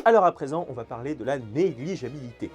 Alors à présent, on va parler de la négligeabilité.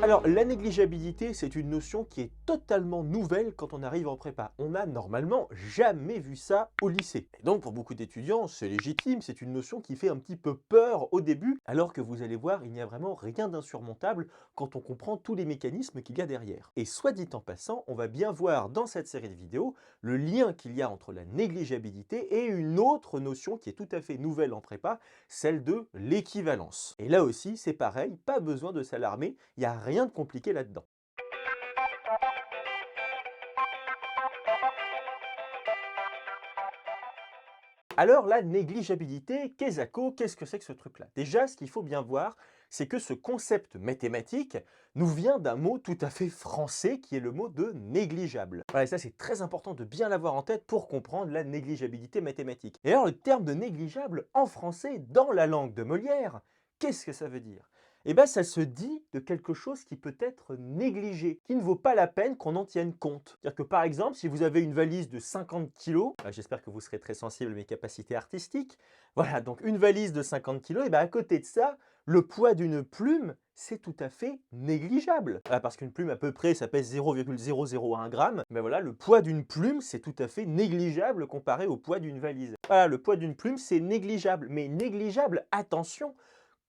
Alors, la négligeabilité, c'est une notion qui est totalement nouvelle quand on arrive en prépa. On n'a normalement jamais vu ça au lycée. Et donc, pour beaucoup d'étudiants, c'est légitime, c'est une notion qui fait un petit peu peur au début, alors que vous allez voir, il n'y a vraiment rien d'insurmontable quand on comprend tous les mécanismes qu'il y a derrière. Et soit dit en passant, on va bien voir dans cette série de vidéos le lien qu'il y a entre la négligeabilité et une autre notion qui est tout à fait nouvelle en prépa, celle de l'équivalence. Et là aussi, c'est pareil, pas besoin de s'alarmer, il n'y a rien de compliqué là-dedans. Alors la négligeabilité, qu'est-ce que c'est que ce truc-là? Déjà, ce qu'il faut bien voir, c'est que ce concept mathématique nous vient d'un mot tout à fait français qui est le mot de négligeable. Voilà, et ça c'est très important de bien l'avoir en tête pour comprendre la négligeabilité mathématique. Et alors le terme de négligeable en français, dans la langue de Molière, qu'est-ce que ça veut dire? Eh bien, ça se dit de quelque chose qui peut être négligé, qui ne vaut pas la peine qu'on en tienne compte. C'est-à-dire que par exemple, si vous avez une valise de 50 kilos, j'espère que vous serez très sensible à mes capacités artistiques, voilà, donc une valise de 50 kilos, et bien à côté de ça, le poids d'une plume, c'est tout à fait négligeable. Voilà, parce qu'une plume à peu près, ça pèse 0,001 g, mais voilà, le poids d'une plume, c'est tout à fait négligeable comparé au poids d'une valise. Voilà, le poids d'une plume, c'est négligeable, mais négligeable, attention,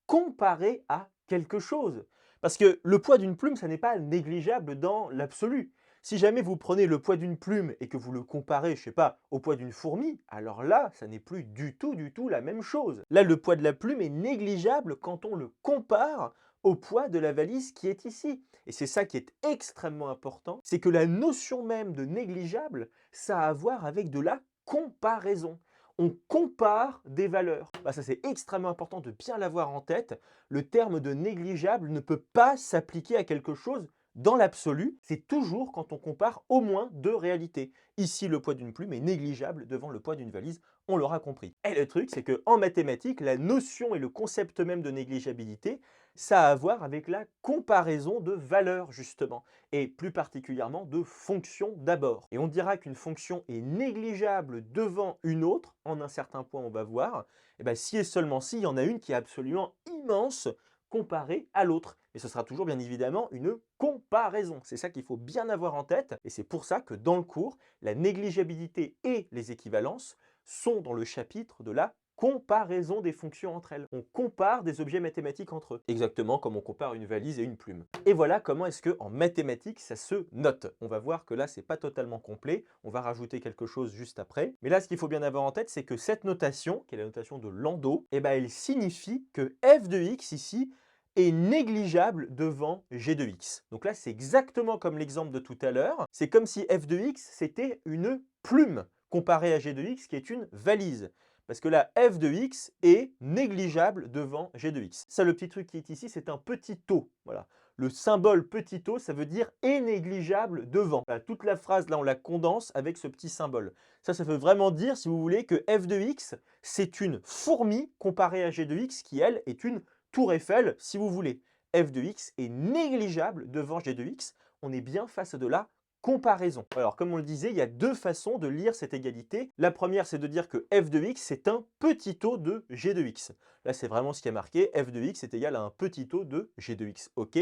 comparé à quelque chose. Parce que le poids d'une plume, ça n'est pas négligeable dans l'absolu. Si jamais vous prenez le poids d'une plume et que vous le comparez, je sais pas, au poids d'une fourmi, alors là, ça n'est plus du tout la même chose. Là, le poids de la plume est négligeable quand on le compare au poids de la valise qui est ici. Et c'est ça qui est extrêmement important, c'est que la notion même de négligeable, ça a à voir avec de la comparaison. On compare des valeurs. Bah, ça, c'est extrêmement important de bien l'avoir en tête. Le terme de négligeable ne peut pas s'appliquer à quelque chose dans l'absolu. C'est toujours quand on compare au moins deux réalités. Ici, le poids d'une plume est négligeable devant le poids d'une valise, on l'aura compris. Et le truc, c'est qu'en mathématiques, la notion et le concept même de négligeabilité, ça a à voir avec la comparaison de valeurs, justement, et plus particulièrement de fonctions d'abord. Et on dira qu'une fonction est négligeable devant une autre, en un certain point on va voir, et bien si et seulement si, il y en a une qui est absolument immense comparée à l'autre. Et ce sera toujours bien évidemment une comparaison. C'est ça qu'il faut bien avoir en tête, et c'est pour ça que dans le cours, la négligeabilité et les équivalences sont dans le chapitre de la comparaison des fonctions entre elles. On compare des objets mathématiques entre eux, exactement comme on compare une valise et une plume. Et voilà comment est-ce qu'en mathématiques, ça se note. On va voir que là, c'est pas totalement complet, on va rajouter quelque chose juste après. Mais là, ce qu'il faut bien avoir en tête, c'est que cette notation, qui est la notation de Landau, eh ben, elle signifie que f de x ici est négligeable devant g de x. Donc là, c'est exactement comme l'exemple de tout à l'heure. C'est comme si f de x, c'était une plume comparée à g de x, qui est une valise. Parce que là, f de x est négligeable devant g de x. Ça, le petit truc qui est ici, c'est un petit taux. Voilà. Le symbole petit taux, ça veut dire est négligeable devant. Voilà, toute la phrase, là, on la condense avec ce petit symbole. Ça veut vraiment dire, si vous voulez, que f de x, c'est une fourmi comparée à g de x, qui, elle, est une tour Eiffel, si vous voulez. F de x est négligeable devant g de x. On est bien face de la comparaison. Alors, comme on le disait, il y a deux façons de lire cette égalité. La première, c'est de dire que f de x, c'est un petit taux de g de x. Là, c'est vraiment ce qui est marqué. F de x est égal à un petit taux de g de x. OK.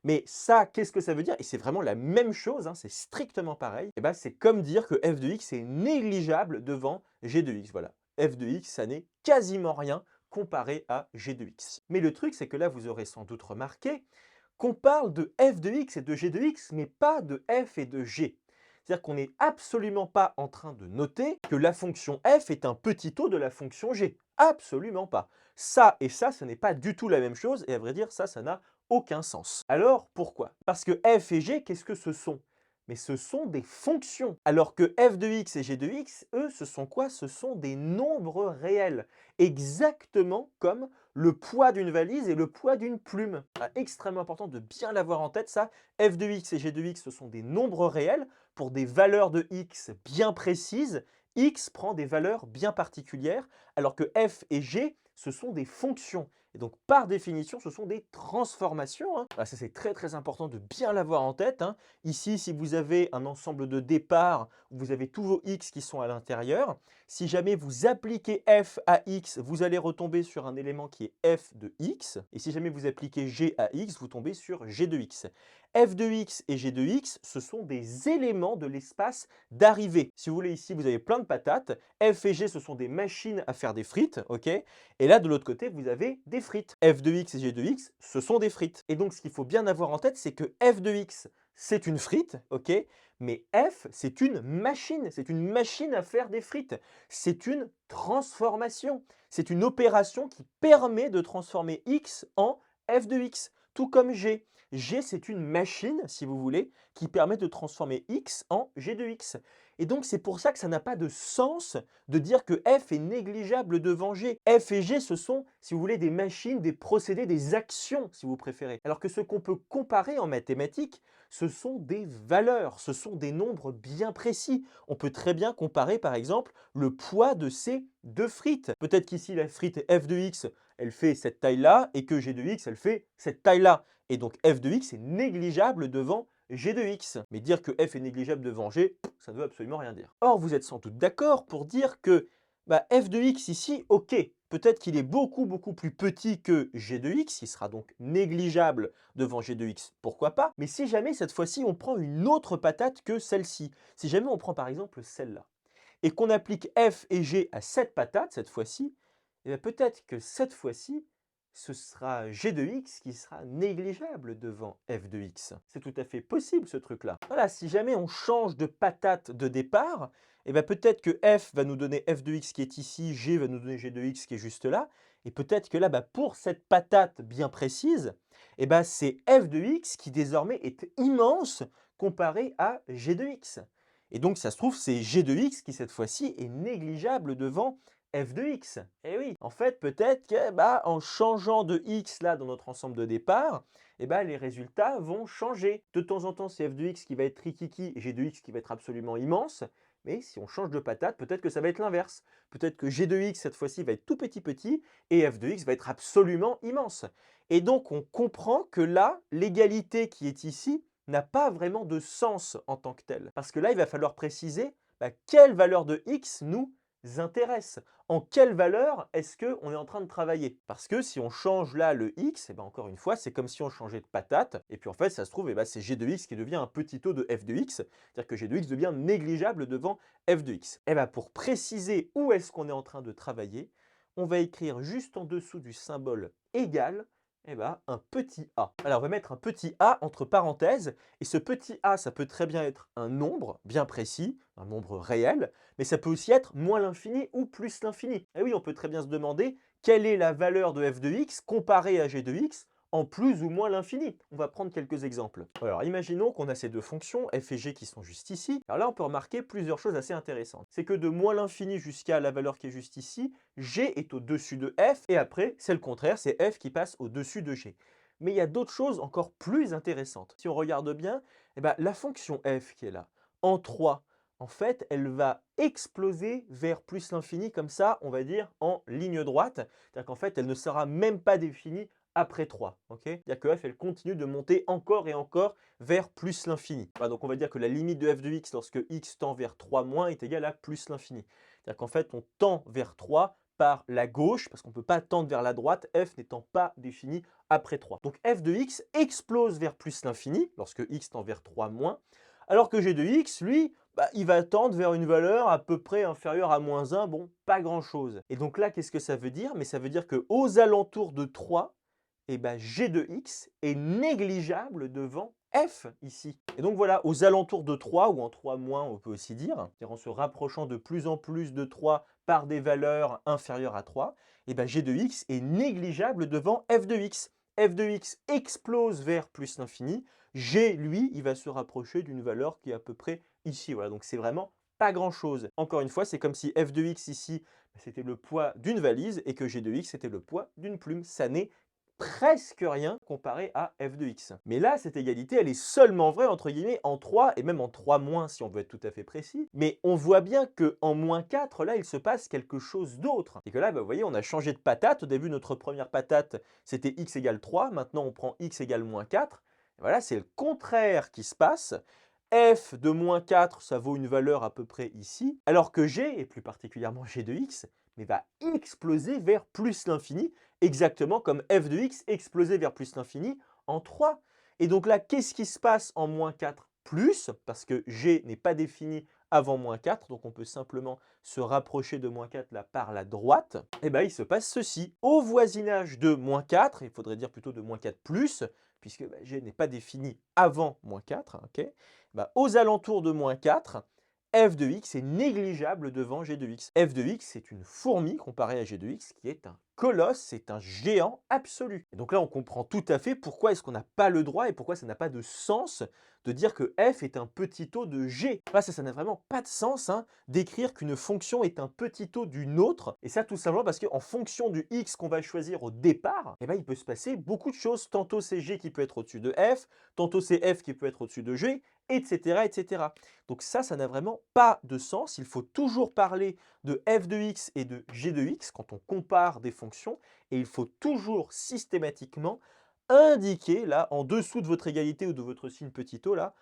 Mais ça, qu'est-ce que ça veut dire? Et c'est vraiment la même chose, hein, c'est strictement pareil. Et ben, c'est comme dire que f de x est négligeable devant g de x. Voilà. F de x, ça n'est quasiment rien comparé à g de x. Mais le truc, c'est que là, vous aurez sans doute remarqué qu'on parle de f de x et de g de x, mais pas de f et de g. C'est-à-dire qu'on n'est absolument pas en train de noter que la fonction f est un petit taux de la fonction g. Absolument pas. Ça et ça, ce n'est pas du tout la même chose, et à vrai dire, ça n'a aucun sens. Alors, pourquoi? Parce que f et g, qu'est-ce que ce sont? Mais ce sont des fonctions. Alors que f de x et g de x, eux, ce sont quoi? Ce sont des nombres réels. Exactement comme le poids d'une valise et le poids d'une plume. Ah, extrêmement important de bien l'avoir en tête, ça. F de x et g de x, ce sont des nombres réels pour des valeurs de x bien précises. X prend des valeurs bien particulières, alors que f et g ce sont des fonctions. Et donc, par définition, ce sont des transformations, hein. Ah, ça, c'est très, très important de bien l'avoir en tête, hein. Ici, si vous avez un ensemble de départ, où vous avez tous vos x qui sont à l'intérieur, si jamais vous appliquez f à x, vous allez retomber sur un élément qui est f de x. Et si jamais vous appliquez g à x, vous tombez sur g de x. F de x et g de x, ce sont des éléments de l'espace d'arrivée. Si vous voulez, ici, vous avez plein de patates. F et g, ce sont des machines à faire des frites, ok? Et là, de l'autre côté, vous avez des frites. F de x et g de x, ce sont des frites. Et donc, ce qu'il faut bien avoir en tête, c'est que f de x, c'est une frite, ok? Mais f, c'est une machine à faire des frites. C'est une transformation. C'est une opération qui permet de transformer x en f de x, tout comme g. G, c'est une machine, si vous voulez, qui permet de transformer x en g de x. Et donc, c'est pour ça que ça n'a pas de sens de dire que f est négligeable devant g. F et g, ce sont, si vous voulez, des machines, des procédés, des actions, si vous préférez. Alors que ce qu'on peut comparer en mathématiques, ce sont des valeurs, ce sont des nombres bien précis. On peut très bien comparer, par exemple, le poids de ces deux frites. Peut-être qu'ici, la frite f de x, elle fait cette taille-là, et que g de x, elle fait cette taille-là. Et donc, f de x est négligeable devant g de x. Mais dire que f est négligeable devant g, ça ne veut absolument rien dire. Or, vous êtes sans doute d'accord pour dire que f de x ici, ok, peut-être qu'il est beaucoup, beaucoup plus petit que g de x, il sera donc négligeable devant g de x, pourquoi pas. Mais si jamais, cette fois-ci, on prend une autre patate que celle-ci, si jamais on prend par exemple celle-là, et qu'on applique f et g à cette patate, cette fois-ci, peut-être que cette fois-ci, ce sera g de x qui sera négligeable devant f de x. C'est tout à fait possible ce truc-là. Voilà, si jamais on change de patate de départ, peut-être que f va nous donner f de x qui est ici, g va nous donner g de x qui est juste là, et peut-être que là, pour cette patate bien précise, c'est f de x qui désormais est immense comparé à g de x. Et donc, ça se trouve, c'est g de x qui, cette fois-ci, est négligeable devant f de x. Et oui, en fait, peut-être que en changeant de x là dans notre ensemble de départ, les résultats vont changer. De temps en temps, c'est f de x qui va être rikiki et g de x qui va être absolument immense. Mais si on change de patate, peut-être que ça va être l'inverse. Peut-être que g de x, cette fois-ci, va être tout petit petit et f de x va être absolument immense. Et donc, on comprend que là, l'égalité qui est ici n'a pas vraiment de sens en tant que tel. Parce que là, il va falloir préciser quelle valeur de x nous intéresse. En quelle valeur est-ce qu'on est en train de travailler? Parce que si on change là le x, encore une fois, c'est comme si on changeait de patate. Et puis en fait, ça se trouve, c'est g de x qui devient un petit taux de f de x. C'est-à-dire que g de x devient négligeable devant f de x. Pour préciser où est-ce qu'on est en train de travailler, on va écrire juste en dessous du symbole égal un petit a. Alors, on va mettre un petit a entre parenthèses, et ce petit a, ça peut très bien être un nombre bien précis, un nombre réel, mais ça peut aussi être moins l'infini ou plus l'infini. Et oui, on peut très bien se demander quelle est la valeur de f de x comparée à g de x en plus ou moins l'infini. On va prendre quelques exemples. Alors, imaginons qu'on a ces deux fonctions, f et g, qui sont juste ici. Alors là, on peut remarquer plusieurs choses assez intéressantes. C'est que de moins l'infini jusqu'à la valeur qui est juste ici, g est au-dessus de f, et après, c'est le contraire, c'est f qui passe au-dessus de g. Mais il y a d'autres choses encore plus intéressantes. Si on regarde bien, la fonction f qui est là, en 3, en fait, elle va exploser vers plus l'infini, comme ça, on va dire, en ligne droite. C'est-à-dire qu'en fait, elle ne sera même pas définie après 3. C'est-à-dire que f, elle continue de monter encore et encore vers plus l'infini. Voilà, donc on va dire que la limite de f de x lorsque x tend vers 3 moins est égale à plus l'infini. C'est-à-dire qu'en fait, on tend vers 3 par la gauche, parce qu'on ne peut pas tendre vers la droite, f n'étant pas défini après 3. Donc f de x explose vers plus l'infini, lorsque x tend vers 3 moins, alors que g de x, lui, il va tendre vers une valeur à peu près inférieure à moins 1, bon, pas grand-chose. Et donc là, qu'est-ce que ça veut dire? Mais ça veut dire qu'aux alentours de 3, g de x est négligeable devant f ici. Et donc voilà, aux alentours de 3, ou en 3 moins, on peut aussi dire, c'est-à-dire en se rapprochant de plus en plus de 3 par des valeurs inférieures à 3, g de x est négligeable devant f de x. F de x explose vers plus l'infini, g, lui, il va se rapprocher d'une valeur qui est à peu près ici. Voilà, donc c'est vraiment pas grand-chose. Encore une fois, c'est comme si f de x ici, c'était le poids d'une valise et que g de x, c'était le poids d'une plume. Ça n'est presque rien comparé à f de x. Mais là, cette égalité, elle est seulement vraie entre guillemets en 3 et même en 3 moins si on veut être tout à fait précis. Mais on voit bien qu'en moins 4, là, il se passe quelque chose d'autre. Et que là, bah, vous voyez, on a changé de patate. Au début, notre première patate, c'était x égale 3. Maintenant, on prend x égale moins 4. Et voilà, c'est le contraire qui se passe. F de moins 4, ça vaut une valeur à peu près ici, alors que G, et plus particulièrement G de x, mais va exploser vers plus l'infini, exactement comme f de x explosait vers plus l'infini en 3. Et donc là, qu'est-ce qui se passe en moins 4 plus, parce que G n'est pas défini avant moins 4, donc on peut simplement se rapprocher de moins 4 là par la droite, et bien il se passe ceci. Au voisinage de moins 4, il faudrait dire plutôt de moins 4 plus, puisque G n'est pas défini avant moins 4, ok, aux alentours de moins 4, f de x est négligeable devant g de x. F de x, c'est une fourmi comparée à g de x qui est un colosse, c'est un géant absolu. Et donc là, on comprend tout à fait pourquoi est-ce qu'on n'a pas le droit et pourquoi ça n'a pas de sens de dire que f est un petit taux de g. Là, ça n'a vraiment pas de sens d'écrire qu'une fonction est un petit taux d'une autre. Et ça, tout simplement parce qu'en fonction du x qu'on va choisir au départ, il peut se passer beaucoup de choses. Tantôt, c'est g qui peut être au-dessus de f, tantôt, c'est f qui peut être au-dessus de g, etc., etc. Donc ça n'a vraiment pas de sens. Il faut toujours parler de f de x et de g de x quand on compare des fonctions. Et il faut toujours systématiquement indiquer, là, en dessous de votre égalité ou de votre signe petit o, là,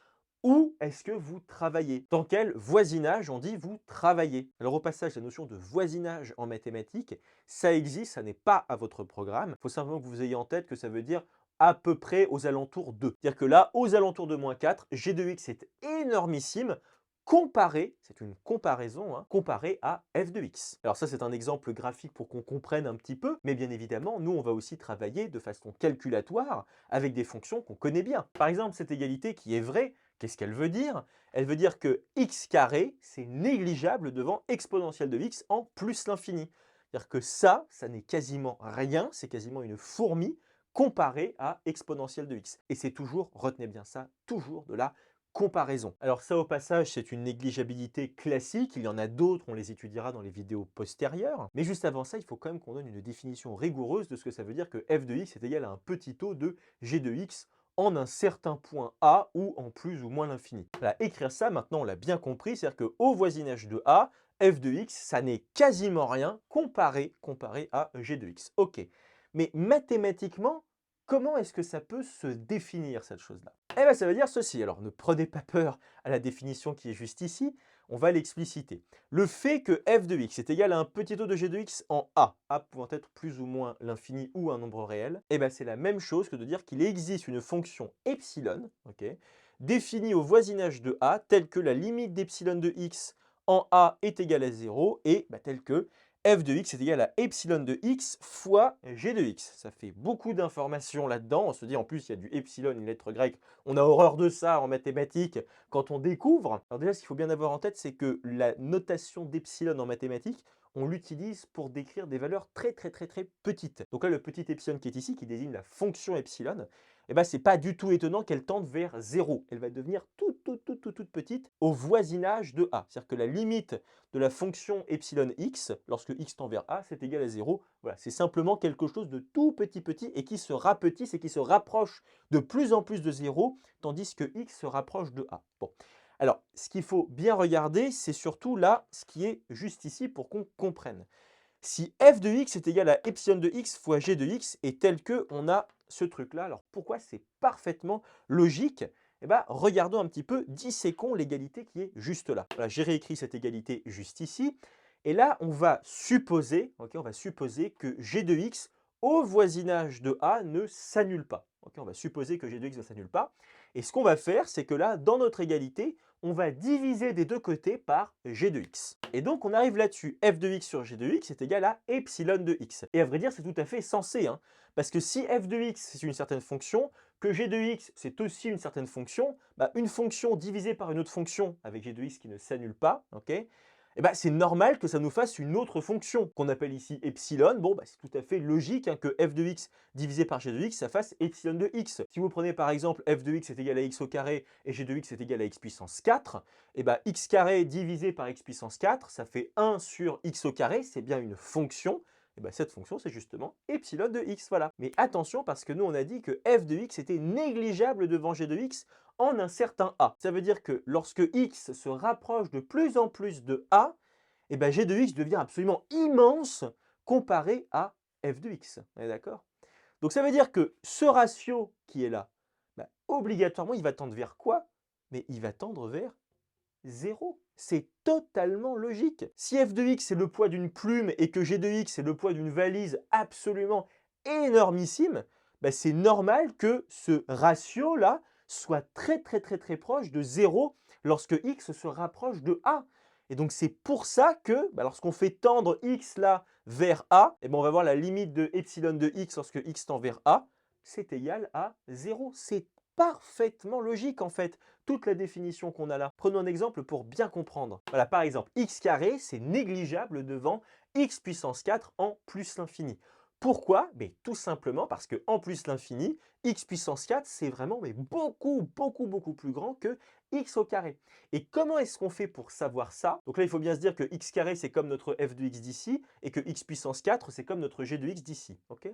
où est-ce que vous travaillez? Dans quel voisinage on dit vous travaillez? Alors au passage, la notion de voisinage en mathématiques, ça existe, ça n'est pas à votre programme. Il faut simplement que vous ayez en tête que ça veut dire à peu près aux alentours de. C'est-à-dire que là, aux alentours de moins 4, g de x est énormissime comparé, c'est une comparaison, comparé à f de x. Alors ça, c'est un exemple graphique pour qu'on comprenne un petit peu, mais bien évidemment, nous, on va aussi travailler de façon calculatoire avec des fonctions qu'on connaît bien. Par exemple, cette égalité qui est vraie, qu'est-ce qu'elle veut dire? Elle veut dire que x carré, c'est négligeable devant exponentielle de x en plus l'infini. C'est-à-dire que ça n'est quasiment rien, c'est quasiment une fourmi comparée à exponentielle de x. Et c'est toujours, retenez bien ça, toujours de la comparaison. Alors ça, au passage, c'est une négligeabilité classique. Il y en a d'autres, on les étudiera dans les vidéos postérieures. Mais juste avant ça, il faut quand même qu'on donne une définition rigoureuse de ce que ça veut dire que f de x est égal à un petit taux de g de x en un certain point A ou en plus ou moins l'infini. Voilà, écrire ça, maintenant, on l'a bien compris, c'est-à-dire qu'au voisinage de A, f de x, ça n'est quasiment rien comparé à g de x. Ok, mais mathématiquement, comment est-ce que ça peut se définir, cette chose-là? Eh bien, ça veut dire ceci. Alors, ne prenez pas peur à la définition qui est juste ici, on va l'expliciter. Le fait que f de x est égal à un petit taux de g de x en a pouvant être plus ou moins l'infini ou un nombre réel, eh bien, c'est la même chose que de dire qu'il existe une fonction epsilon, ok, définie au voisinage de a, telle que la limite d'epsilon de x en a est égale à 0 et telle que f de x est égal à epsilon de x fois g de x. Ça fait beaucoup d'informations là-dedans. On se dit en plus il y a du epsilon, une lettre grecque. On a horreur de ça en mathématiques quand on découvre. Alors déjà, ce qu'il faut bien avoir en tête, c'est que la notation d'epsilon en mathématiques, on l'utilise pour décrire des valeurs très petites. Donc là, le petit epsilon qui est ici, qui désigne la fonction epsilon, c'est pas du tout étonnant qu'elle tende vers 0. Elle va devenir toute petite au voisinage de a. C'est-à-dire que la limite de la fonction epsilon x, lorsque x tend vers a, c'est égal à 0. Voilà, c'est simplement quelque chose de tout petit et qui se rapetisse et qui se rapproche de plus en plus de 0, tandis que x se rapproche de a. Bon. Alors, ce qu'il faut bien regarder, c'est surtout là, ce qui est juste ici pour qu'on comprenne. Si f de x est égal à epsilon de x fois g de x est tel que on a ce truc-là. Alors pourquoi c'est parfaitement logique? Regardons un petit peu, disséquons l'égalité qui est juste là. Voilà, j'ai réécrit cette égalité juste ici. Et là, on va supposer, on va supposer que g de x au voisinage de a ne s'annule pas. On va supposer que g de x ne s'annule pas. Et ce qu'on va faire, c'est que là, dans notre égalité, on va diviser des deux côtés par g de x. Et donc, on arrive là-dessus. F de x sur g de x est égal à epsilon de x. Et à vrai dire, c'est tout à fait sensé. Parce que si f de x, c'est une certaine fonction, que g de x, c'est aussi une certaine fonction, une fonction divisée par une autre fonction avec g de x qui ne s'annule pas, c'est normal que ça nous fasse une autre fonction qu'on appelle ici epsilon. Bon, c'est tout à fait logique que f de x divisé par g de x, ça fasse epsilon de x. Si vous prenez par exemple f de x est égal à x au carré et g de x est égal à x puissance 4, x carré divisé par x puissance 4, ça fait 1 sur x au carré, c'est bien une fonction. Et bien cette fonction, c'est justement epsilon de x, voilà. Mais attention, parce que nous, on a dit que f de x était négligeable devant g de x en un certain a. Ça veut dire que lorsque x se rapproche de plus en plus de a, et ben g de x devient absolument immense comparé à f de x. On est d'accord? Donc ça veut dire que ce ratio qui est là, bah, obligatoirement, il va tendre vers quoi? Mais il va tendre vers 0. C'est totalement logique. Si f de x est le poids d'une plume et que g de x est le poids d'une valise absolument énormissime, bah, c'est normal que ce ratio-là soit très proche de 0 lorsque x se rapproche de a. Et donc c'est pour ça que bah, lorsqu'on fait tendre x là vers a, et ben on va voir la limite de epsilon de x lorsque x tend vers a, c'est égal à 0. C'est parfaitement logique en fait, toute la définition qu'on a là. Prenons un exemple pour bien comprendre. Voilà, par exemple, x carré, c'est négligeable devant x puissance 4 en plus l'infini. Pourquoi? Mais tout simplement parce que en plus l'infini, x puissance 4, c'est vraiment mais beaucoup plus grand que x au carré. Et comment est-ce qu'on fait pour savoir ça? Donc là, il faut bien se dire que x carré, c'est comme notre f de x d'ici, et que x puissance 4, c'est comme notre g de x d'ici. Ok?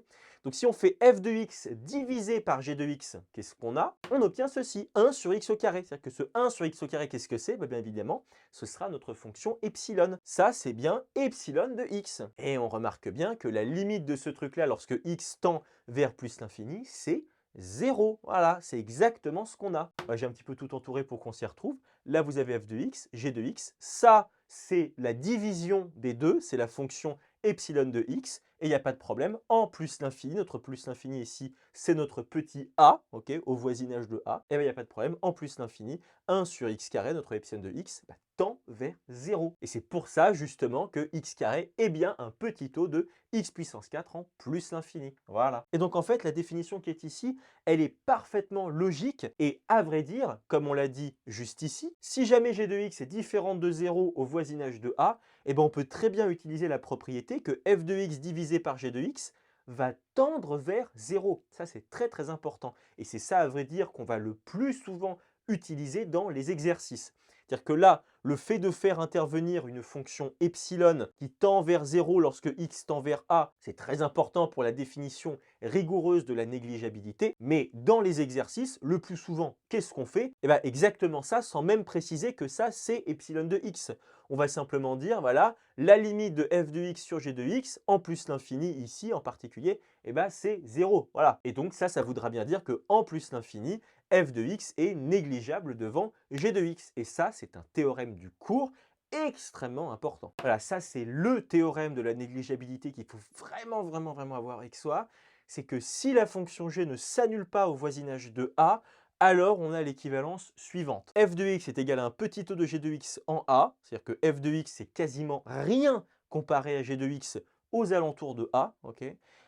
Donc si on fait f de x divisé par g de x, qu'est-ce qu'on a? On obtient ceci, 1 sur x au carré. C'est-à-dire que ce 1 sur x au carré, qu'est-ce que c'est? Bien évidemment, ce sera notre fonction epsilon. Ça, c'est bien epsilon de x. Et on remarque bien que la limite de ce truc-là, lorsque x tend vers plus l'infini, c'est 0. Voilà, c'est exactement ce qu'on a. J'ai un petit peu tout entouré pour qu'on s'y retrouve. Là, vous avez f de x, g de x. Ça, c'est la division des deux, c'est la fonction epsilon de x, et il n'y a pas de problème. En plus l'infini, notre plus l'infini ici, c'est notre petit a, ok, au voisinage de a, et bien il n'y a pas de problème. En plus l'infini, 1 sur x carré, notre epsilon de x, tend vers 0. Et c'est pour ça justement que x carré est bien un petit taux de x puissance 4 en plus l'infini. Voilà. Et donc en fait, la définition qui est ici, elle est parfaitement logique et à vrai dire, comme on l'a dit juste ici, si jamais g de x est différente de 0 au voisinage de a, eh ben on peut très bien utiliser la propriété que f de x divisé par g de x va tendre vers 0. Ça, c'est très important. Et c'est ça, à vrai dire, qu'on va le plus souvent utiliser dans les exercices. C'est-à-dire que là, le fait de faire intervenir une fonction epsilon qui tend vers 0 lorsque x tend vers a, c'est très important pour la définition rigoureuse de la négligeabilité. Mais dans les exercices, le plus souvent, qu'est-ce qu'on fait? Eh bien, exactement ça, sans même préciser que ça, c'est epsilon de x. On va simplement dire, voilà, la limite de f de x sur g de x, en plus l'infini ici en particulier, eh ben, c'est 0. Voilà. Et donc ça voudra bien dire que en plus l'infini, f de x est négligeable devant g de x. Et ça, c'est un théorème du cours extrêmement important. Voilà, ça c'est le théorème de la négligeabilité qu'il faut vraiment avoir avec soi. C'est que si la fonction g ne s'annule pas au voisinage de a, alors on a l'équivalence suivante. f de x est égal à un petit taux de g de x en a, c'est-à-dire que f de x c'est quasiment rien comparé à g de x aux alentours de a, ok?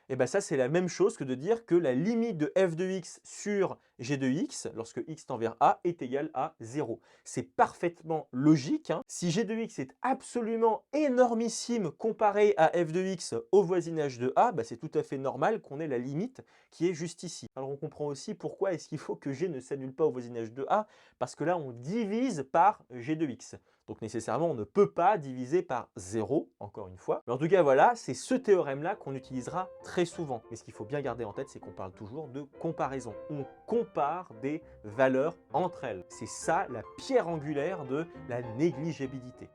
Et bien ça c'est la même chose que de dire que la limite de f de x sur g de x, lorsque x tend vers a, est égale à 0. C'est parfaitement logique, hein. Si g de x est absolument énormissime comparé à f de x au voisinage de a, c'est tout à fait normal qu'on ait la limite qui est juste ici. Alors on comprend aussi pourquoi est-ce qu'il faut que g ne s'annule pas au voisinage de a, parce que là on divise par g de x. Donc nécessairement, on ne peut pas diviser par 0, encore une fois. Mais en tout cas, voilà, c'est ce théorème-là qu'on utilisera très souvent. Mais ce qu'il faut bien garder en tête, c'est qu'on parle toujours de comparaison. On compare des valeurs entre elles. C'est ça la pierre angulaire de la négligeabilité.